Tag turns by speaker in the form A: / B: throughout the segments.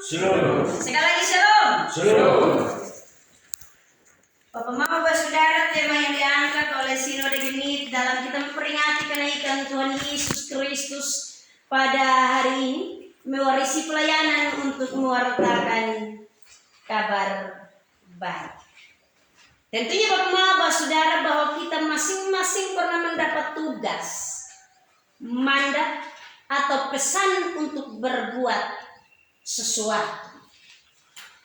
A: Shalom.
B: Sekali lagi shalom.
A: Shalom.
B: Bapak Mama Saudara, tema yang diangkat oleh Sinode Genit dalam kita memperingati kenaikan Tuhan Yesus Kristus pada hari ini, mewarisi pelayanan untuk mewartakan kabar baik. Tentunya Bapak Mama Saudara bahwa kita masing-masing pernah mendapat tugas, mandat atau pesan untuk berbuat sesuatu.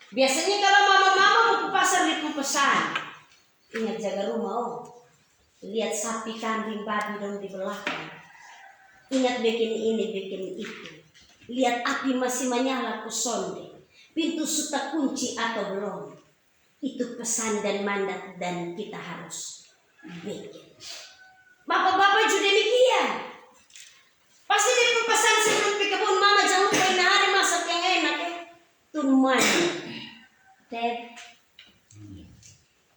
B: Biasanya kalau mama-mama mau ke pasar di pesan, ingat jaga rumah, lihat sapi, kambing, babi dong di belakang. Ingat bikin ini, bikin itu. Lihat api masih menyala ku sonde. Pintu sudah kunci atau belum. Itu pesan dan mandat dan kita harus bikin. Bapak-bapak juga demikian. Pasti dia pesan sebelum ke kebun mama, jangan lupa ini hari masak yang enak ya. Tuman. Ted.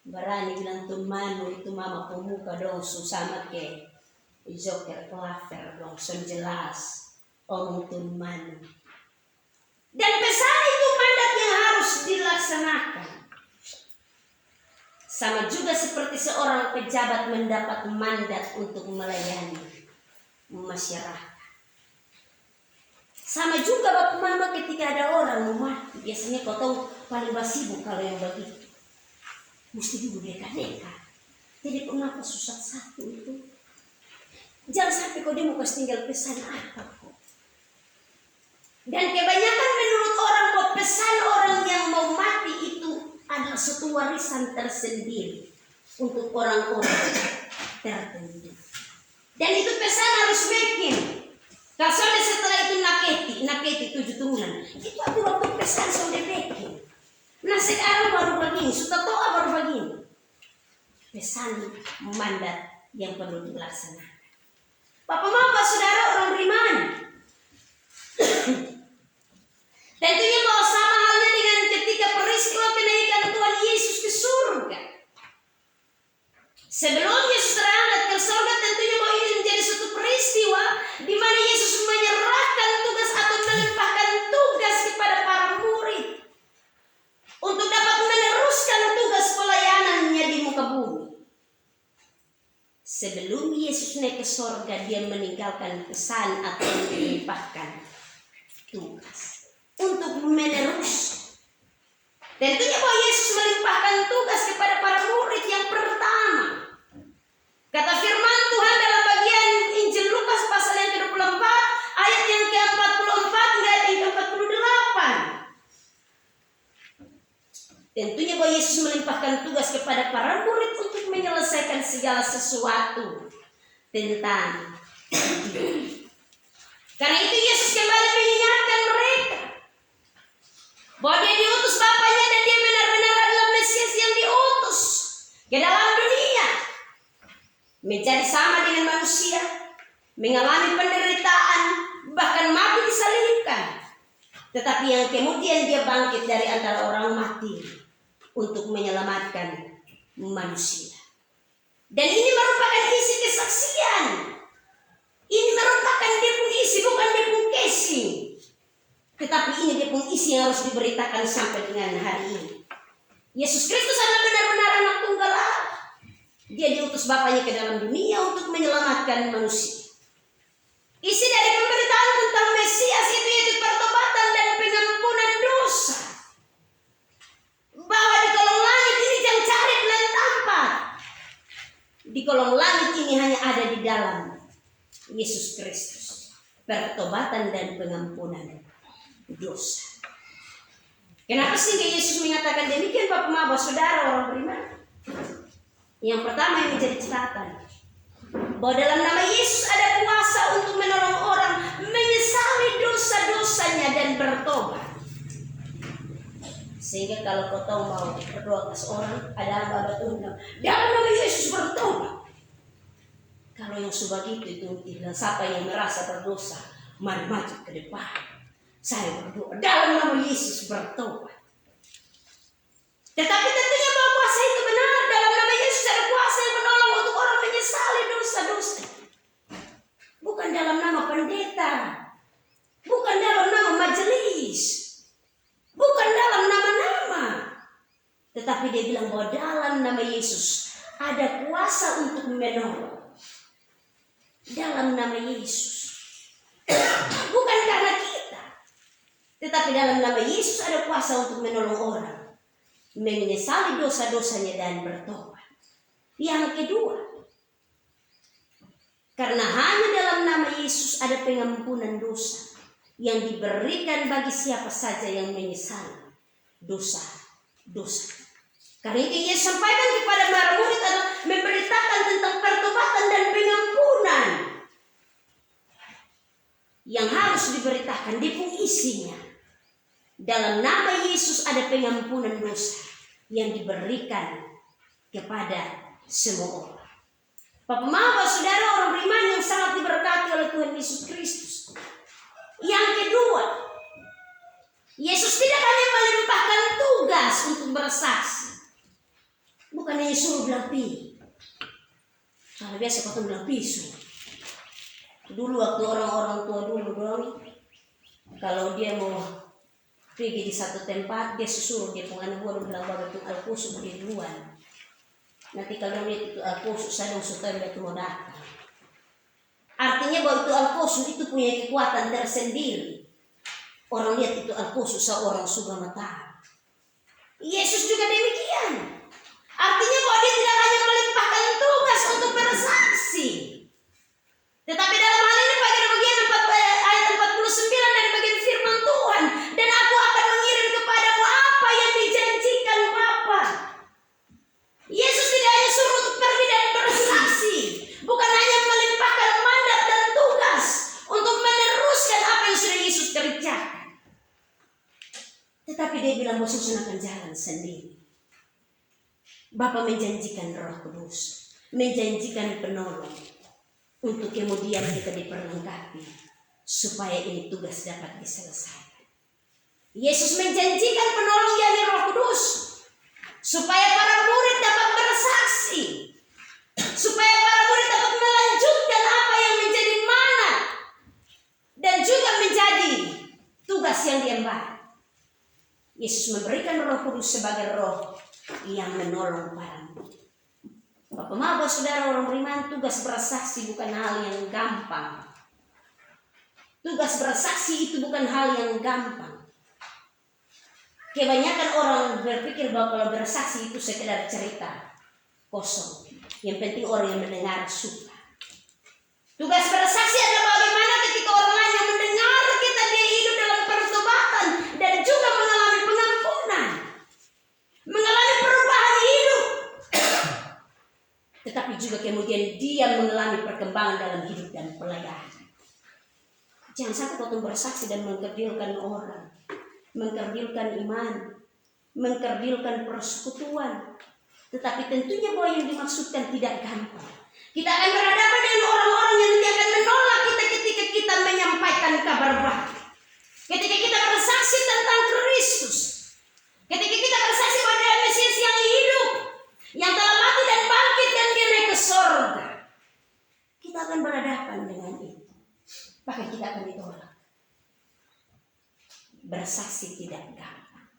B: Berani bilang tuman itu mama pemuka dong susah ke joker klaver dong son jelas omong tuman. Dan pesan itu mandat yang harus dilaksanakan. Sama juga seperti seorang pejabat mendapat mandat untuk melayani masyarakat. Sama juga Bapak Mama ketika ada orang mau mati, biasanya kau tahu paling sibuk kalau yang begitu. Mesti dulu deka-deka. Jadi kenapa susah satu itu? Jangan sampai kau dia mau kasih tinggal pesan apa kok. Dan kebanyakan menurut orang bahwa pesan orang yang mau mati itu adalah suatu warisan tersendiri untuk orang-orang tertentu. Dan itu pesan harus bikin. Kalau setelah itu naketi 7 turunan, itu aku waktu pesan sudah bikin. Nah sekarang baru begini, sudah tahu baru begini. Pesan mandat yang perlu dilaksanakan. Bapak Mama Saudara orang beriman. Tentunya bahwa sama halnya dengan ketika peristiwa kenaikan Tuhan Yesus ke surga. Sebelum Yesus terangkat ke surga, tentunya bahwa ini menjadi suatu peristiwa di mana Yesus menyerahkan tugas atau melimpahkan tugas kepada para murid untuk dapat meneruskan tugas pelayanannya di muka bumi. Sebelum Yesus naik ke surga, dia meninggalkan pesan atau melimpahkan tugas untuk menerus. Tentunya bahwa Yesus melimpahkan tugas kepada para murid yang pertama. Kata firman Tuhan dalam bagian Injil Lukas pasal yang ke-24 ayat yang ke-44 hingga ayat yang ke-48. Tentunya bahwa Yesus melimpahkan tugas kepada para murid untuk menyelesaikan segala sesuatu tentang hidup. Karena itu Yesus kembali mengingatkan mereka bahwa dia diutus Bapaknya dan dia benar-benar adalah Mesias yang diutus ke dalam dunia. Menjadi sama dengan manusia, mengalami penderitaan, bahkan mati disalibkan. Tetapi yang kemudian dia bangkit dari antara orang mati untuk menyelamatkan manusia. Dan ini merupakan isi kesaksian. Ini merupakan dia pun isi, bukan dia pun casing. Tetapi ini dia pun isi yang harus diberitakan sampai dengan hari ini. Yesus Kristus adalah benar-benar anak tunggal Allah. Dia diutus Bapaknya ke dalam dunia untuk menyelamatkan manusia. Isi dari pemberitaan tentang Mesias itu yaitu pertobatan dan pengampunan dosa. Bahwa di kolong langit ini jangan cari belahan tempat. Di kolong langit ini hanya ada di dalam Yesus Kristus. Pertobatan dan pengampunan dosa. Kenapa sih Yesus mengatakan demikian Bapak Mama Saudara orang beriman? Yang pertama yang menjadi catatan bahwa dalam nama Yesus ada kuasa untuk menolong orang menyesali dosa-dosanya dan bertobat. Sehingga kalau kau tahu mau berdoa ke seorang, ada hamba Tuhan dalam nama Yesus bertobat. Kalau yang sebegitu itu tidak, siapa yang merasa berdosa, mari maju ke depan. Saya berdoa dalam nama Yesus bertobat. Tetapi tentunya bahwa kuasa itu benar. Dalam nama Yesus ada kuasa yang menolong untuk orang menyesali dosa-dosa. Bukan dalam nama pendeta. Bukan dalam nama majelis. Tetapi dia bilang bahwa dalam nama Yesus ada kuasa untuk menolong. Dalam nama Yesus. Bukan karena kita. Tetapi dalam nama Yesus ada kuasa untuk menolong orang. Menyesali dosa-dosanya dan bertobat. Yang kedua, karena hanya dalam nama Yesus ada pengampunan dosa yang diberikan bagi siapa saja yang menyesali dosa-dosa. Karena itu Yesus sampaikan kepada para murid adalah memberitakan tentang pertobatan dan pengampunan yang harus diberitakan di isinya. Dalam nama Yesus ada pengampunan dosa yang diberikan kepada semua orang. Bapak, Mama, Saudara, orang beriman yang sangat diberkati oleh Tuhan Yesus Kristus. Yang kedua, Yesus tidak hanya melimpahkan tugas untuk bersaksi. Bukan hanya suruh bilang pi. Kalau biasa kau bilang pisu. Dulu waktu orang-orang tua dulu dong, kalau dia mau pergi di satu tempat, dia suruh dia pengen buat bilang bawa itu alkusuk di duluan. Nanti kalau lihat itu alkusuk saya suka dia mau datang. Artinya bahwa itu alkusuk itu punya kekuatan tersendiri. Orang lihat itu alkusuk seorang sudah mata. Yesus juga demikian. Artinya bahwa dia tidak hanya melimpahkan tugas untuk bersaksi, tetapi dalam hal ini bagian ayat 49 dari bagian firman Tuhan, dan aku akan mengirim kepadamu apa yang dijanjikan Bapa. Yesus tidak hanya suruh untuk pergi dan bersaksi, bukan hanya melimpahkan mandat dan tugas untuk meneruskan apa yang sudah Yesus kerjakan, tetapi dia bilang bahwa Yesus akan jalan sendiri. Bapa menjanjikan Roh Kudus, menjanjikan penolong untuk kemudian kita diperlengkapi supaya ini tugas dapat diselesaikan. Yesus menjanjikan penolong yakni Roh Kudus supaya para murid dapat bersaksi, supaya para murid dapat melanjutkan apa yang menjadi manat dan juga menjadi tugas yang diemban. Yesus memberikan Roh Kudus sebagai roh yang menolong para murid. Bapak, Mama, Saudara, orang beriman, tugas bersaksi bukan hal yang gampang. Tugas bersaksi itu bukan hal yang gampang. Kebanyakan orang berpikir bahwa kalau bersaksi itu sekedar cerita kosong. Yang penting orang yang mendengar suka. Tugas bersaksi adalah bagaimana ketika orang lain yang mendengar kita dia hidup dalam pertobatan dan juga mengalami pengampunan, mengalami perubahan hidup, tetapi juga kemudian dia mengalami perkembangan dalam hidup dan pelayanan. Jangan sampai kau bersaksi dan mengkerdilkan orang, mengkerdilkan iman, mengkerdilkan persekutuan, tetapi tentunya bahwa yang dimaksudkan tidak gampang. Kita akan berhadapan dengan orang-orang yang nanti akan menolak kita ketika kita menyampaikan kabar baik, ketika kita bersaksi tentang Kristus, ketika kita bersaksi pada Mesias yang hidup, yang telah mati dan bangkit dan dia naik ke surga. Kita akan berhadapan dengan itu. Bahkan kita akan ditolak. Bersaksi tidak gampang.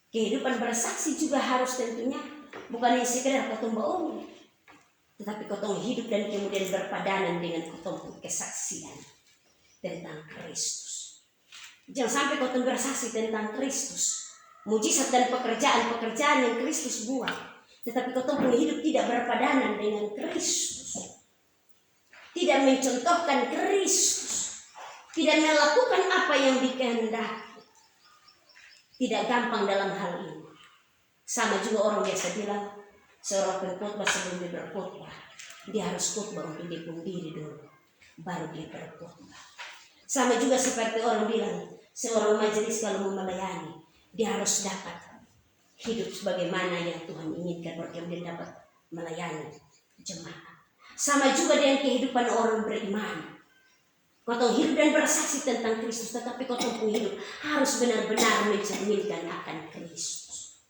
B: Kehidupan bersaksi juga harus tentunya bukan hanya sekedar kotong bohong, tetapi kotong hidup dan kemudian berpadanan dengan kotong kesaksian tentang Kristus. Jangan sampai kotong bersaksi tentang Kristus, mujizat dan pekerjaan-pekerjaan yang Kristus buat, tetapi kotong punya hidup tidak berpadanan dengan Kristus, tidak mencontohkan Kristus, tidak melakukan apa yang dikehendaki. Tidak gampang dalam hal ini. Sama juga orang biasa bilang, seorang pengkhotbah sebelum dia berkhotbah, dia harus khotbah untuk dipung diri dulu, baru dia berkhotbah. Sama juga seperti orang bilang, seorang majelis kalau mau melayani, dia harus dapat hidup sebagaimana yang Tuhan inginkan, baru dia dapat melayani jemaat. Sama juga dengan kehidupan orang beriman. Kau hidup dan bersaksi tentang Kristus, tetapi kau punya hidup harus benar-benar mencerminkan akan Kristus.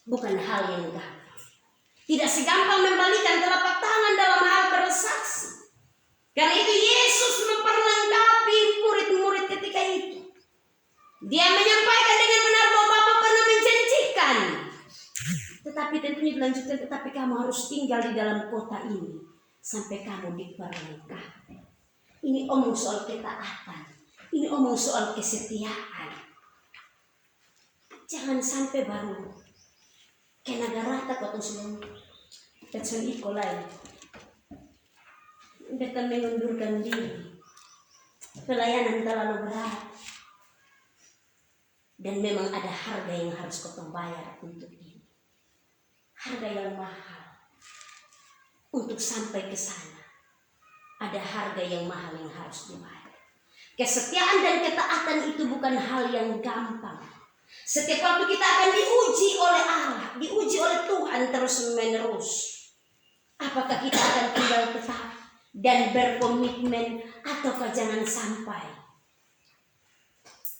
B: Bukan hal yang gampang. Tidak segampang membalikan telapak tangan dalam hal bersaksi. Karena itu Yesus memperlengkapi murid-murid ketika itu. Dia menyampaikan dengan benar bahwa Bapa pernah menjanjikan Tetapi tentunya dilanjutkan, tetapi kamu harus tinggal di dalam kota ini sampai kamu diperlengkapi. Ini omong soal ketaatan. Ini omong soal kesetiaan. Jangan sampai baru kena garata kau sebelum petson iko lain. Beta mengundurkan diri. Pelayanan terlalu berat. Dan memang ada harga yang harus kau bayar untuk ini. Harga yang mahal. Untuk sampai ke sana. Ada harga yang mahal yang harus dibayar. Kesetiaan dan ketaatan itu bukan hal yang gampang. Setiap waktu kita akan diuji oleh Allah. Diuji oleh Tuhan terus menerus. Apakah kita akan tinggal tetap dan berkomitmen, ataukah jangan sampai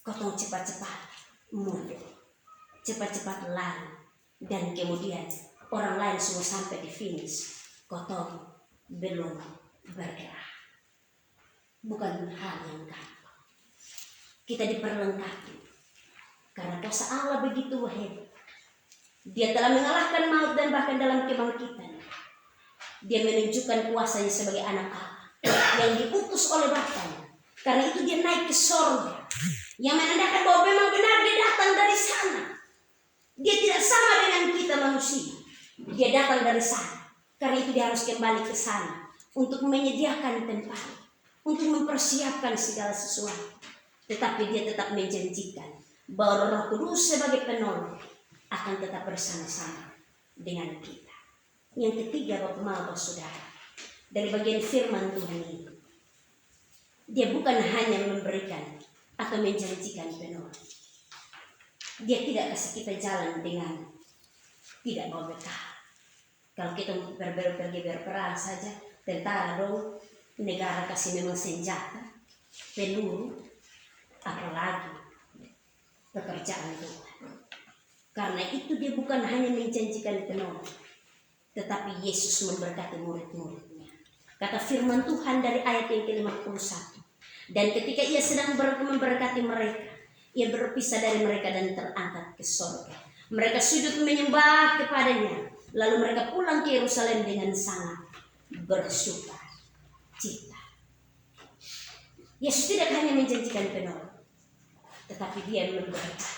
B: kau cepat-cepat mundur, cepat-cepat lari, dan kemudian orang lain semua sampai di finish, kau belum bergerak. Bukan hal yang gampang. Kita diperlengkapi karena kuasa Allah begitu hebat. Dia telah mengalahkan maut dan bahkan dalam kebangkitan dia menunjukkan kuasanya sebagai anak Allah yang diutus oleh Bapaknya. Karena itu dia naik ke sorga, yang menandakan bahwa memang benar dia datang dari sana. Dia tidak sama dengan kita manusia. Dia datang dari sana. Karena itu dia harus kembali ke sana untuk menyediakan tempat, untuk mempersiapkan segala sesuatu. Tetapi dia tetap menjanjikan bahwa Roh Kudus sebagai penolong akan tetap bersama-sama dengan kita. Yang ketiga, Bapak Saudara, dari bagian firman Tuhan ini, dia bukan hanya memberikan atau menjanjikan penolong. Dia tidak kasih kita jalan dengan tidak mau bekal. Kalau kita pergi berperang saja, tentara dong, negara kasih memang senjata, peluru, apalagi pekerjaan Tuhan. Karena itu dia bukan hanya menjanjikan penolong, tetapi Yesus memberkati murid-muridnya. Kata firman Tuhan dari ayat yang ke-51. Dan ketika ia sedang memberkati mereka, ia berpisah dari mereka dan terangkat ke sorga. Mereka sujud menyembah kepadanya. Lalu mereka pulang ke Yerusalem dengan sangat bersuka cita. Yesus tidak hanya menjanjikan penolong, tetapi dia memberkati.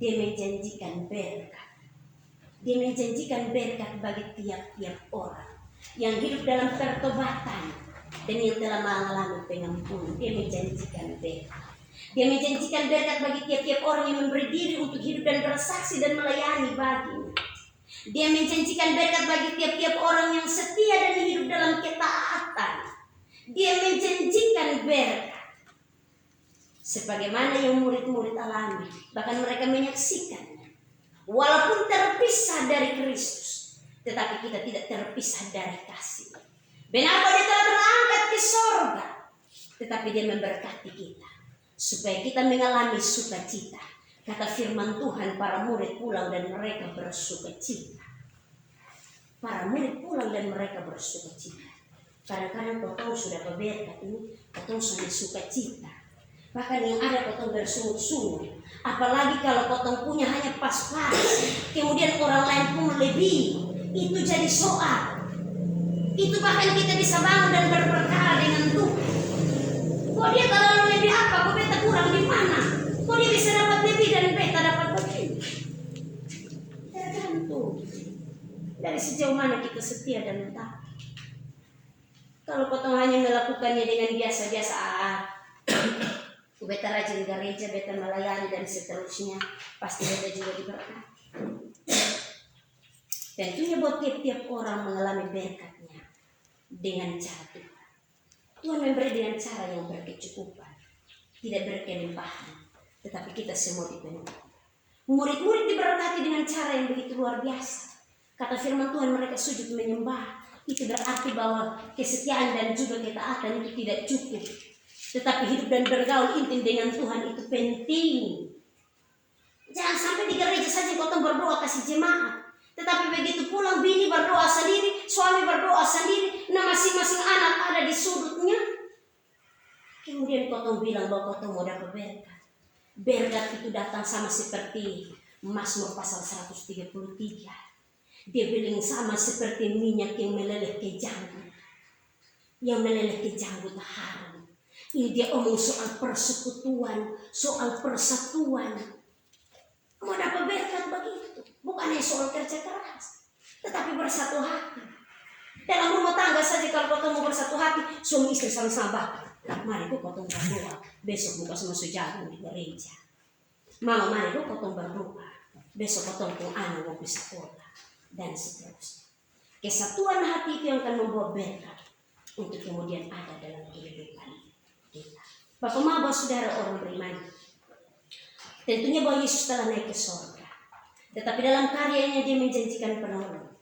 B: Dia menjanjikan berkat. Dia menjanjikan berkat bagi tiap-tiap orang yang hidup dalam pertobatan dan yang telah mengalami pengampunan. Dia menjanjikan berkat. Dia menjanjikan berkat bagi tiap-tiap orang yang memberi diri untuk hidup dan bersaksi dan melayani baginya. Dia menjanjikan berkat bagi tiap-tiap orang yang setia dan hidup dalam ketaatan. Dia menjanjikan berkat sebagaimana yang murid-murid alami, bahkan mereka menyaksikannya. Walaupun terpisah dari Kristus, tetapi kita tidak terpisah dari kasih. Benar bahwa dia telah terangkat ke sorga, tetapi dia memberkati kita supaya kita mengalami sukacita. Kata firman Tuhan, para murid pulang dan mereka bersukacita. Para murid pulang dan mereka bersukacita. Kadang-kadang kau sudah berberkat ini, kau sudah sukacita. Bahkan yang ada kau bersungut-sungut. Apalagi kalau kau punya hanya pas-pas, kemudian orang lain pun lebih, itu jadi soal. Itu bahkan kita bisa bangun dan berperkara dengan Tuhan. Kok dia kalau lebih apa? Kok beta kurang di mana? Kok dia bisa dapat lebih dan beta dapat begini? Tergantung dari sejauh mana kita setia dan taat. Kalau kau hanya melakukannya dengan biasa-biasa, beta rajin gereja, beta melayani dan seterusnya, pasti beta juga diberkati. Tentunya buat tiap-tiap orang mengalami berkatnya dengan cara Tuhan. Tuhan memberi dengan cara yang berkecukupan, tidak berkelimpahan, tetapi kita semua dipenuhi. Murid-murid diberkati dengan cara yang begitu luar biasa. Kata firman Tuhan, mereka sujud menyembah. Itu berarti bahwa kesetiaan dan juga ketaatan itu tidak cukup, tetapi hidup dan bergaul intim dengan Tuhan itu penting. Jangan sampai di gereja saja kau berdoa kasih jemaat, tetapi begitu pulang bini berdoa sendiri, suami berdoa sendiri, nah masing-masing anak ada di sudutnya. Kemudian kau bilang bahwa kau mau dapat berkat. Berkat itu datang sama seperti Mazmur pasal 133. Dia bilang sama seperti minyak yang meleleh ke janggut. Yang meleleh ke janggut harum. Ini dia omong soal persekutuan, soal persatuan. Mau dapat berkat begitu. Bukan hanya soal kerja keras, tetapi bersatu hati. Dalam rumah tangga saja kalau ketemu bersatu hati, suami istri sama-sama bakar. Mari kau potong berdoa, besok buka sama sejagung di gereja. Mama mari kau potong berdoa, besok potong pun anak mau bisa sekolah. Dan seterusnya. Kesatuan hati itu yang akan membawa berkat untuk kemudian ada dalam kehidupan kita. Bapak Mama saudara orang beriman, tentunya bahwa Yesus telah naik ke sorga. Tetapi dalam karyanya dia menjanjikan penolong.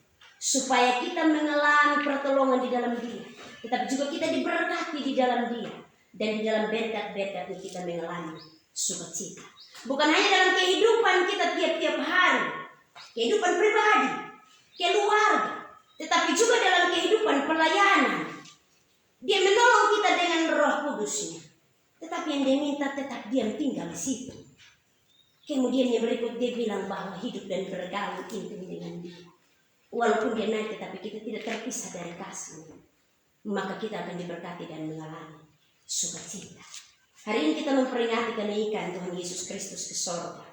B: Supaya kita mengalami pertolongan di dalam dia. Tetapi juga kita diberkati di dalam dia. Dan di dalam berkat-berkat kita mengalami sukacita. Bukan hanya dalam kehidupan kita tiap-tiap hari. Kehidupan pribadi. Keluarga. Tetapi juga dalam kehidupan pelayanan. Dia menolong kita dengan Roh Kudusnya. Tetapi yang dia minta tetap diam tinggal di situ. Kemudian yang berikut dia bilang bahwa hidup dan bergaul intim dengan dia. Walaupun dia naik tetapi kita tidak terpisah dari kasih. Maka kita akan diberkati dan mengalami sukacita. Hari ini kita memperingati kenaikan Tuhan Yesus Kristus ke sorga.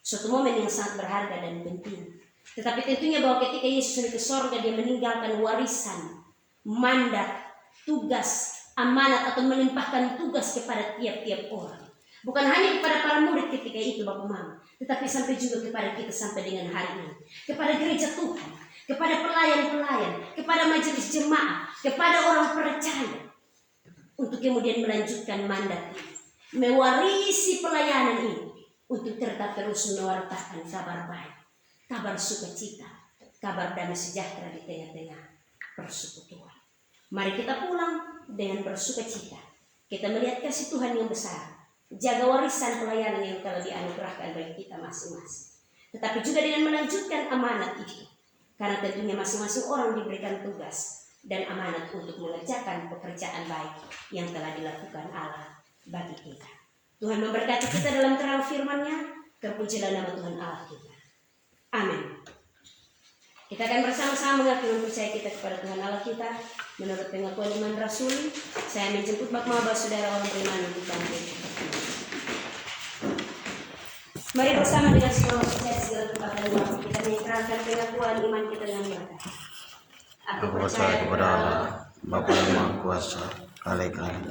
B: Suatu momen yang sangat berharga dan penting. Tetapi tentunya bahwa ketika Yesus naik ke sorga, dia meninggalkan warisan, mandat, tugas, amanat atau melimpahkan tugas kepada tiap-tiap orang. Bukan hanya kepada para murid ketika itu Bapak Mama, tetapi sampai juga kepada kita sampai dengan hari ini. Kepada gereja Tuhan, kepada pelayan-pelayan, kepada majelis jemaat, kepada orang percaya. Untuk kemudian melanjutkan mandat ini. Mewarisi pelayanan ini. Untuk tetap terus mewartakan kabar baik. Kabar sukacita. Kabar damai sejahtera di tengah-tengah persekutuan. Mari kita pulang dengan bersukacita. Kita melihat kasih Tuhan yang besar. Jaga warisan pelayanan yang telah dianugerahkan bagi kita masing-masing. Tetapi juga dengan melanjutkan amanat itu. Karena tentunya masing-masing orang diberikan tugas dan amanat untuk mengerjakan pekerjaan baik yang telah dilakukan Allah bagi kita. Tuhan memberkati kita dalam terang firman-Nya. Terpujilah nama Tuhan Allah kita. Amin. Kita akan bersama-sama mengakui percaya kita kepada Tuhan Allah kita. Menurut pengakuan iman Rasul, saya menjemput Bapak saudara orang beriman untuk bangkit. Mari bersama dengan segala percaya segala tempatan waktu kita mengikrarkan pengakuan iman kita dengan berkata.
A: Aku percaya kepada Allah, Bapa yang Maha Kuasa, Allah dan